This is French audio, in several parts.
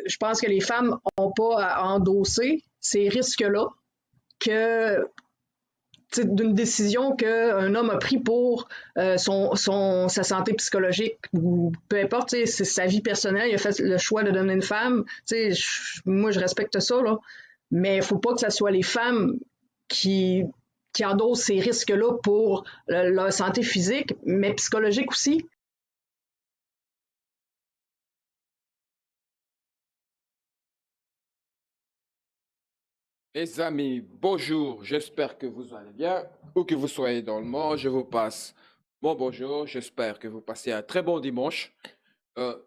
Je pense que les femmes n'ont pas à endosser ces risques-là que d'une décision qu'un homme a pris pour sa santé psychologique ou peu importe, c'est sa vie personnelle, il a fait le choix de devenir une femme. Moi, je respecte ça, là, mais il ne faut pas que ce soit les femmes qui, qui endossent ces risques-là pour leur santé physique, mais psychologique aussi. Mes amis, bonjour, j'espère que vous allez bien, où que vous soyez dans le monde, je vous passe mon bonjour, j'espère que vous passez un très bon dimanche. Euh,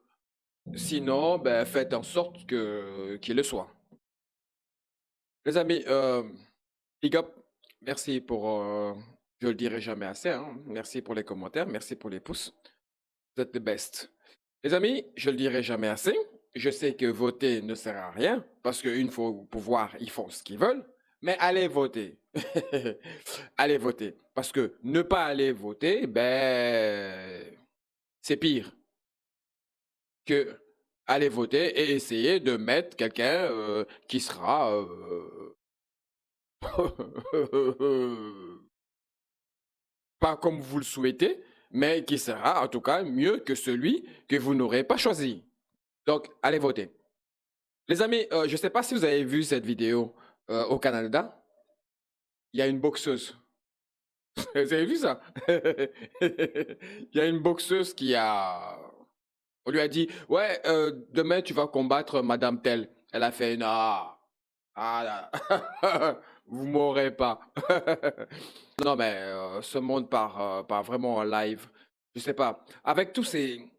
Sinon, ben, faites en sorte qu'il le soit. Les amis, big up, merci pour, je le dirai jamais assez, hein, merci pour les commentaires, merci pour les pouces, vous êtes the best. Les amis, je le dirai jamais assez, je sais que voter ne sert à rien, parce qu'une fois au pouvoir, ils font ce qu'ils veulent, mais allez voter. Allez voter. Parce que ne pas aller voter, ben, c'est pire que aller voter et essayer de mettre quelqu'un qui sera pas comme vous le souhaitez, mais qui sera en tout cas mieux que celui que vous n'aurez pas choisi. Donc, allez voter. Les amis, je ne sais pas si vous avez vu cette vidéo au Canada. Il y a une boxeuse. Vous avez vu ça? Il y a une boxeuse qui a... On lui a dit, ouais, demain tu vas combattre Madame Telle. Elle a fait, non, ah, là, vous m'aurez pas. Non, mais ce monde part vraiment en live. Je sais pas. Avec tous ces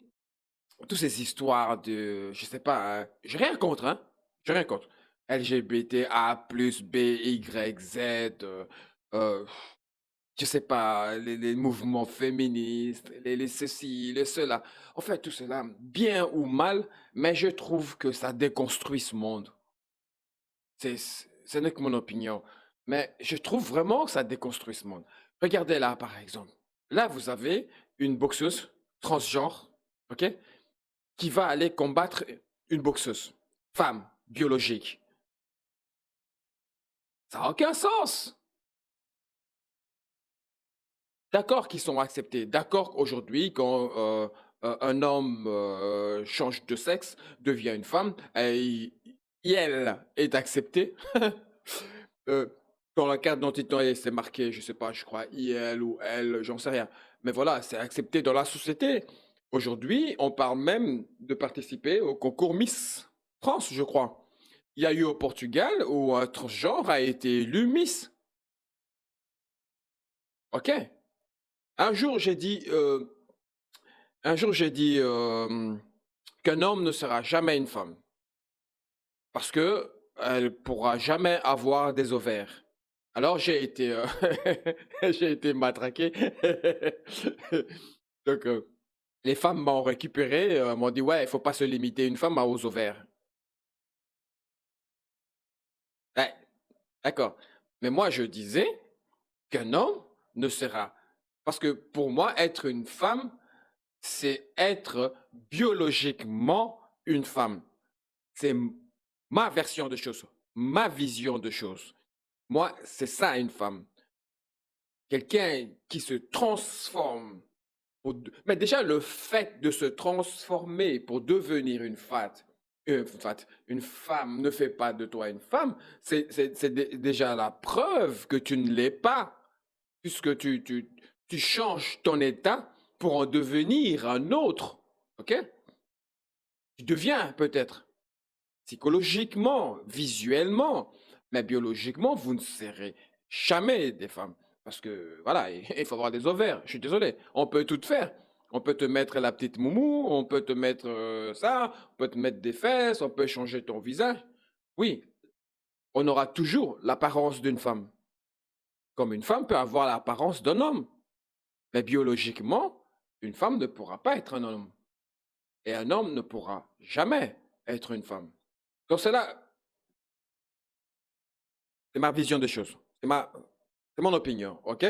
histoires de, je sais pas, j'ai rien contre, hein. J'ai rien contre. LGBTA plus B, Y, Z, euh, je sais pas, les mouvements féministes, les ceci, les cela. En fait, tout cela, bien ou mal, mais je trouve que ça déconstruit ce monde. Ce n'est que mon opinion. Mais je trouve vraiment que ça déconstruit ce monde. Regardez là, par exemple. Là, vous avez une boxeuse transgenre, ok, qui va aller combattre une boxeuse, femme, biologique. Ça n'a aucun sens. D'accord qu'ils sont acceptés. D'accord qu'aujourd'hui, quand un homme change de sexe, devient une femme, et elle est acceptée. Euh, Dans la carte d'identité, c'est marqué, je sais pas, je crois IL ou L, j'en sais rien. Mais voilà, c'est accepté dans la société. Aujourd'hui, on parle même de participer au concours Miss France, je crois. Il y a eu au Portugal où un transgenre a été élu Miss. OK. Un jour, j'ai dit, qu'un homme ne sera jamais une femme parce que elle pourra jamais avoir des ovaires. Alors j'ai été, j'ai été matraqué. Donc les femmes m'ont récupéré, m'ont dit ouais, il faut pas se limiter une femme aux ovaires. Ouais, d'accord. Mais moi je disais qu'un homme ne sera parce que pour moi être une femme, c'est être biologiquement une femme. C'est ma version de choses, ma vision de choses. Moi, c'est ça une femme. Quelqu'un qui se transforme. Mais déjà, le fait de se transformer pour devenir une femme ne fait pas de toi une femme. C'est déjà la preuve que tu ne l'es pas, puisque tu changes ton état pour en devenir un autre. OK? Tu deviens peut-être psychologiquement, visuellement, mais biologiquement, vous ne serez jamais des femmes. Parce que, voilà, il faut avoir des ovaires. Je suis désolé. On peut tout faire. On peut te mettre la petite moumou, on peut te mettre ça, on peut te mettre des fesses, on peut changer ton visage. Oui, on aura toujours l'apparence d'une femme. Comme une femme peut avoir l'apparence d'un homme. Mais biologiquement, une femme ne pourra pas être un homme. Et un homme ne pourra jamais être une femme. Donc c'est là, c'est ma vision des choses. C'est mon opinion, ok?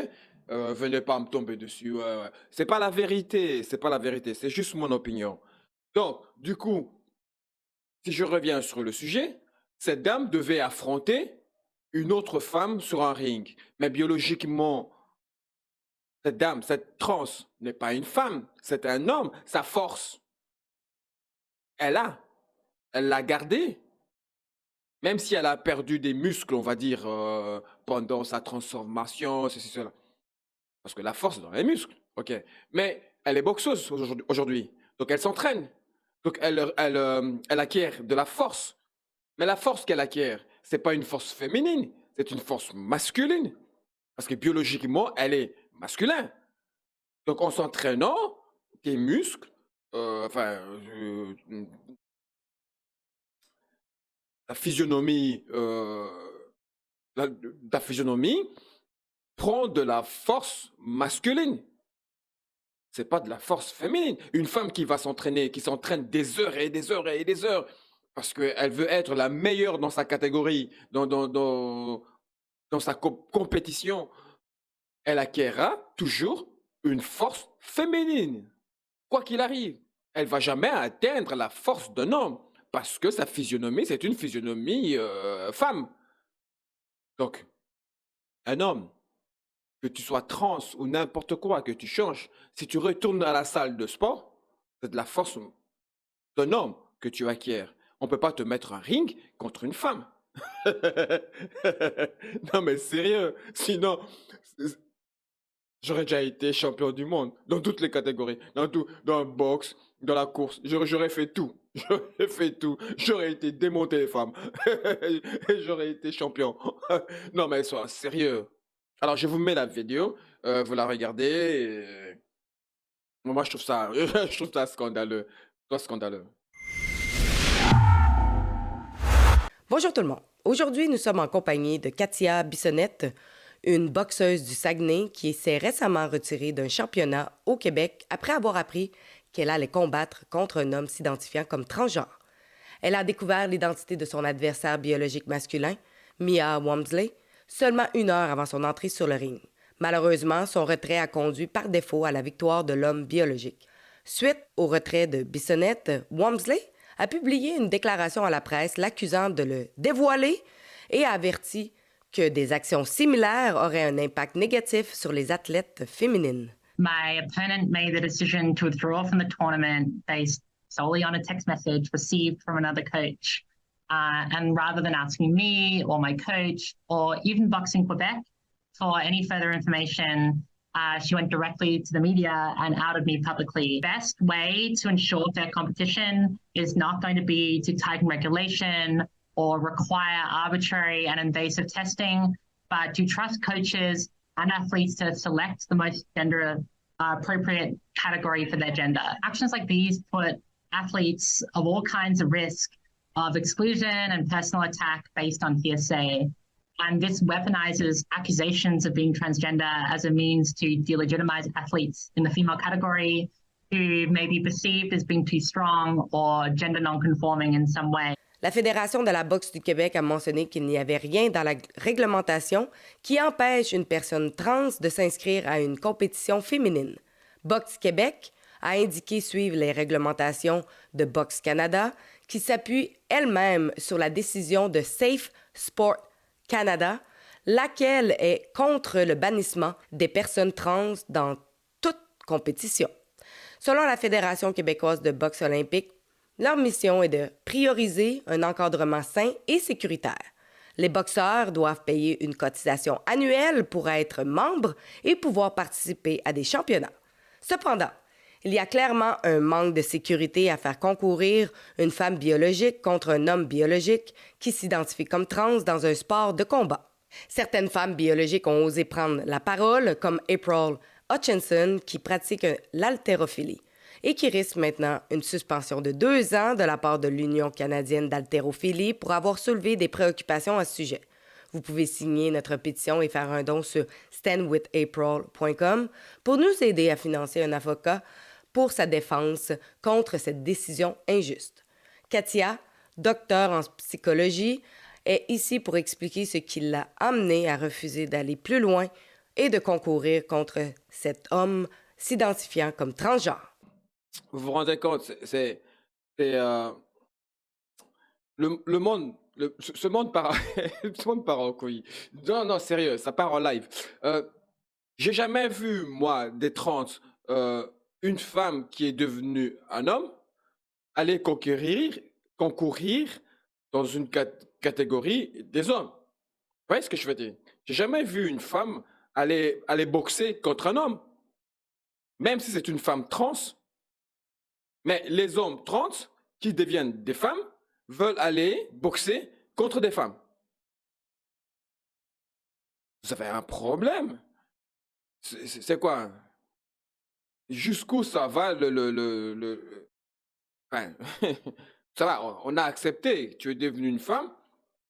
Venez pas me tomber dessus. Ouais, ouais. C'est pas la vérité, c'est pas la vérité, c'est juste mon opinion. Donc, du coup, si je reviens sur le sujet, cette dame devait affronter une autre femme sur un ring. Mais biologiquement, cette dame, cette trans, n'est pas une femme, c'est un homme. Sa force, elle a, elle l'a gardée. Même si elle a perdu des muscles, on va dire, pendant sa transformation, ceci, cela. Parce que la force est dans les muscles, ok. Mais elle est boxeuse aujourd'hui. Donc elle s'entraîne. Donc elle acquiert de la force. Mais la force qu'elle acquiert, c'est pas une force féminine, c'est une force masculine. Parce que biologiquement, elle est masculin. Donc en s'entraînant, tes muscles, enfin, la physionomie, ta physionomie prend de la force masculine. C'est pas de la force féminine. Une femme qui va s'entraîner, qui s'entraîne des heures et des heures et des heures, parce qu'elle veut être la meilleure dans sa catégorie, dans sa compétition, elle acquérera toujours une force féminine. Quoi qu'il arrive, elle va jamais atteindre la force d'un homme, parce que sa physionomie, c'est une physionomie femme. Donc, un homme, que tu sois trans ou n'importe quoi, que tu changes, si tu retournes à la salle de sport, c'est de la force d'un homme que tu acquiers. On ne peut pas te mettre un ring contre une femme. Non mais sérieux, sinon j'aurais déjà été champion du monde dans toutes les catégories, dans tout, dans le boxe, dans la course, j'aurais fait tout. J'aurais fait tout. J'aurais été démonté les femmes. Et j'aurais été champion. Non mais sois sérieux. Alors je vous mets la vidéo, vous la regardez. Moi je trouve ça, je trouve ça scandaleux. Toi scandaleux. Bonjour tout le monde. Aujourd'hui, nous sommes en compagnie de Katia Bissonnette, une boxeuse du Saguenay qui s'est récemment retirée d'un championnat au Québec après avoir appris qu'elle allait combattre contre un homme s'identifiant comme transgenre. Elle a découvert l'identité de son adversaire biologique masculin, Mia Walmsley, seulement 1 heure avant son entrée sur le ring. Malheureusement, son retrait a conduit par défaut à la victoire de l'homme biologique. Suite au retrait de Bissonnette, Walmsley a publié une déclaration à la presse l'accusant de le dévoiler et a averti que des actions similaires auraient un impact négatif sur les athlètes féminines. My opponent made the decision to withdraw from the tournament based solely on a text message received from another coach. And rather than asking me or my coach or even Boxing Quebec for any further information, she went directly to the media and outed me publicly. Best way to ensure fair competition is not going to be to tighten regulation or require arbitrary and invasive testing, but to trust coaches and athletes to select the most gender appropriate category for their gender. Actions like these put athletes of all kinds of risk of exclusion and personal attack based on hearsay. And this weaponizes accusations of being transgender as a means to delegitimize athletes in the female category who may be perceived as being too strong or gender non-conforming in some way. La Fédération de la boxe du Québec a mentionné qu'il n'y avait rien dans la réglementation qui empêche une personne trans de s'inscrire à une compétition féminine. Boxe Québec a indiqué suivre les réglementations de Boxe Canada qui s'appuie elle-même sur la décision de Safe Sport Canada, laquelle est contre le bannissement des personnes trans dans toute compétition. Selon la Fédération québécoise de boxe olympique, leur mission est de prioriser un encadrement sain et sécuritaire. Les boxeurs doivent payer une cotisation annuelle pour être membres et pouvoir participer à des championnats. Cependant, il y a clairement un manque de sécurité à faire concourir une femme biologique contre un homme biologique qui s'identifie comme trans dans un sport de combat. Certaines femmes biologiques ont osé prendre la parole, comme April Hutchinson, qui pratique l'haltérophilie et qui risque maintenant une suspension de 2 ans de la part de l'Union canadienne d'haltérophilie pour avoir soulevé des préoccupations à ce sujet. Vous pouvez signer notre pétition et faire un don sur standwithapril.com pour nous aider à financer un avocat pour sa défense contre cette décision injuste. Katia, docteur en psychologie, est ici pour expliquer ce qui l'a amené à refuser d'aller plus loin et de concourir contre cet homme s'identifiant comme transgenre. Vous vous rendez compte, le monde, ce monde part, ce monde part en couille. Non, non, sérieux, ça part en live. J'ai jamais vu, moi, des trans, une femme qui est devenue un homme aller concourir dans une catégorie des hommes. Vous voyez ce que je veux dire? J'ai jamais vu une femme aller boxer contre un homme, même si c'est une femme trans. Mais les hommes trans qui deviennent des femmes veulent aller boxer contre des femmes. Vous avez un problème. C'est quoi? Jusqu'où ça va enfin, ça va, on a accepté. Tu es devenue une femme,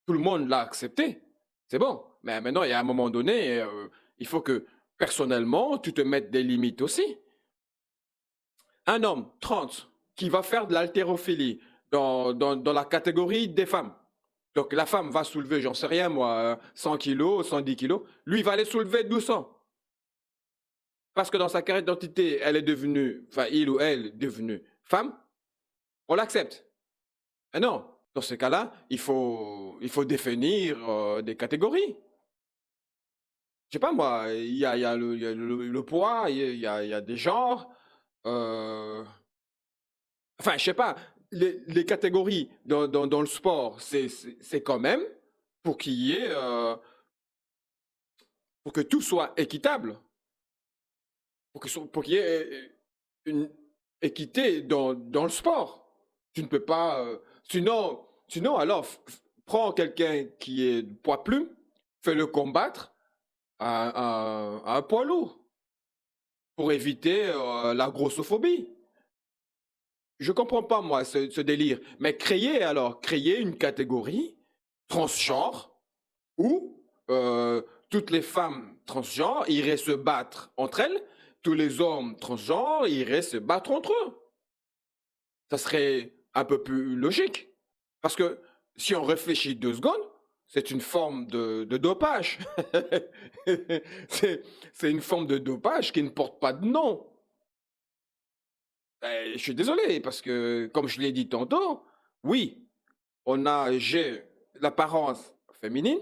tout le monde l'a accepté. C'est bon. Mais maintenant, il y a un moment donné, il faut que personnellement, tu te mettes des limites aussi. Un homme trans qui va faire de l'haltérophilie dans la catégorie des femmes. Donc la femme va soulever, j'en sais rien moi, 100 kilos, 110 kilos. Lui, il va les soulever 200. Parce que dans sa carte d'identité, elle est devenue, enfin il ou elle est devenue femme, on l'accepte. Mais non, dans ce cas-là, il faut définir des catégories. Je sais pas moi, il y a le poids, il y a des genres. Enfin, je sais pas, les catégories dans le sport, c'est quand même pour qu'il y ait, pour que tout soit équitable, pour qu'il y ait une équité dans le sport. Tu ne peux pas, sinon alors, prends quelqu'un qui est poids plume, fais-le combattre à un poids lourd pour éviter la grossophobie. Je comprends pas, moi, ce délire. Mais créer une catégorie transgenre où toutes les femmes transgenres iraient se battre entre elles, tous les hommes transgenres iraient se battre entre eux. Ça serait un peu plus logique. Parce que si on réfléchit 2 secondes, c'est une forme de dopage. C'est une forme de dopage qui ne porte pas de nom. Je suis désolé, parce que, comme je l'ai dit tantôt, oui, j'ai l'apparence féminine,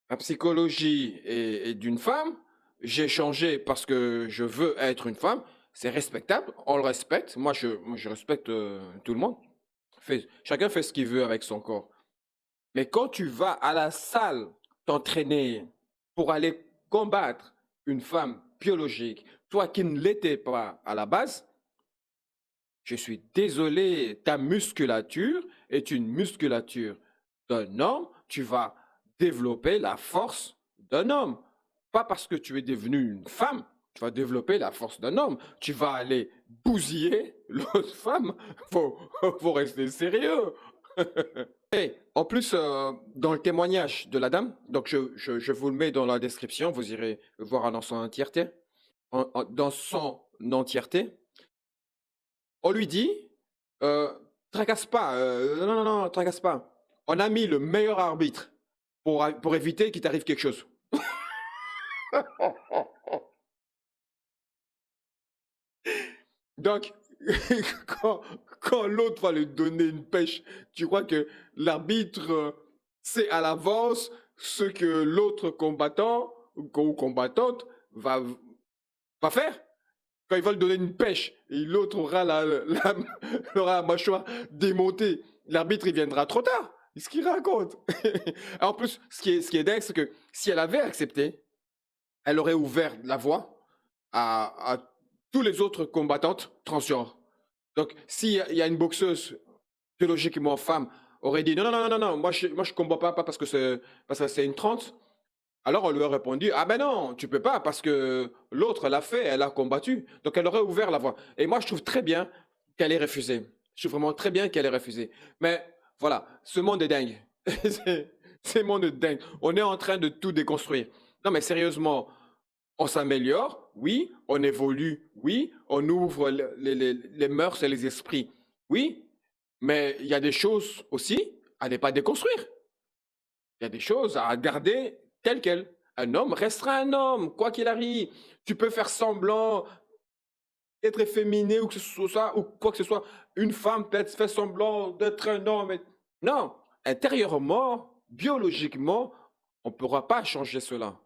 la psychologie est d'une femme, j'ai changé parce que je veux être une femme, c'est respectable, on le respecte, moi je respecte tout le monde, chacun fait ce qu'il veut avec son corps. Mais quand tu vas à la salle t'entraîner pour aller combattre une femme biologique, toi qui ne l'étais pas à la base, je suis désolé, ta musculature est une musculature d'un homme, tu vas développer la force d'un homme. Pas parce que tu es devenu une femme, tu vas développer la force d'un homme. Tu vas aller bousiller l'autre femme. Faut rester sérieux. Et en plus, dans le témoignage de la dame, donc je vous le mets dans la description, vous irez voir dans son entièreté. Dans son entièreté, on lui dit, tracasse pas, non, tracasse pas. On a mis le meilleur arbitre pour éviter qu'il t'arrive quelque chose. Donc, quand l'autre va lui donner une pêche, tu crois que l'arbitre sait à l'avance ce que l'autre combattant ou combattante va faire? Quand il va lui donner une pêche et l'autre aura aura la mâchoire démontée, l'arbitre il viendra trop tard. Ce qu'il raconte. En plus, ce qui est dingue, c'est que si elle avait accepté, elle aurait ouvert la voie à tous les autres combattantes transgenres. Donc, s'il y a une boxeuse biologiquement femme aurait dit non, moi je combats pas parce que c'est une trans. Alors on lui a répondu, ah ben non, tu peux pas parce que l'autre l'a fait, elle a combattu. Donc elle aurait ouvert la voie. Et moi je trouve très bien qu'elle ait refusé. Je trouve vraiment très bien qu'elle ait refusé. Mais voilà, ce monde est dingue. Ce monde est dingue. On est en train de tout déconstruire. Non mais sérieusement, on s'améliore, oui, on évolue, oui, on ouvre les mœurs et les esprits, oui, mais il y a des choses aussi à ne pas déconstruire. Il y a des choses à garder telles quelles. Un homme restera un homme, quoi qu'il arrive. Tu peux faire semblant d'être efféminé ou que ce soit ça, ou quoi que ce soit. Une femme peut-être fait semblant d'être un homme. Non, intérieurement, biologiquement, on ne pourra pas changer cela.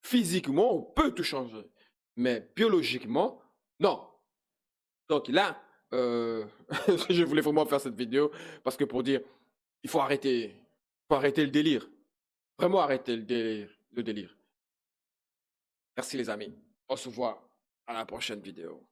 Physiquement, on peut tout changer. Mais biologiquement, non. Donc là, je voulais vraiment faire cette vidéo parce que pour dire, il faut arrêter le délire. Vraiment arrêter le délire. Merci les amis. On se voit à la prochaine vidéo.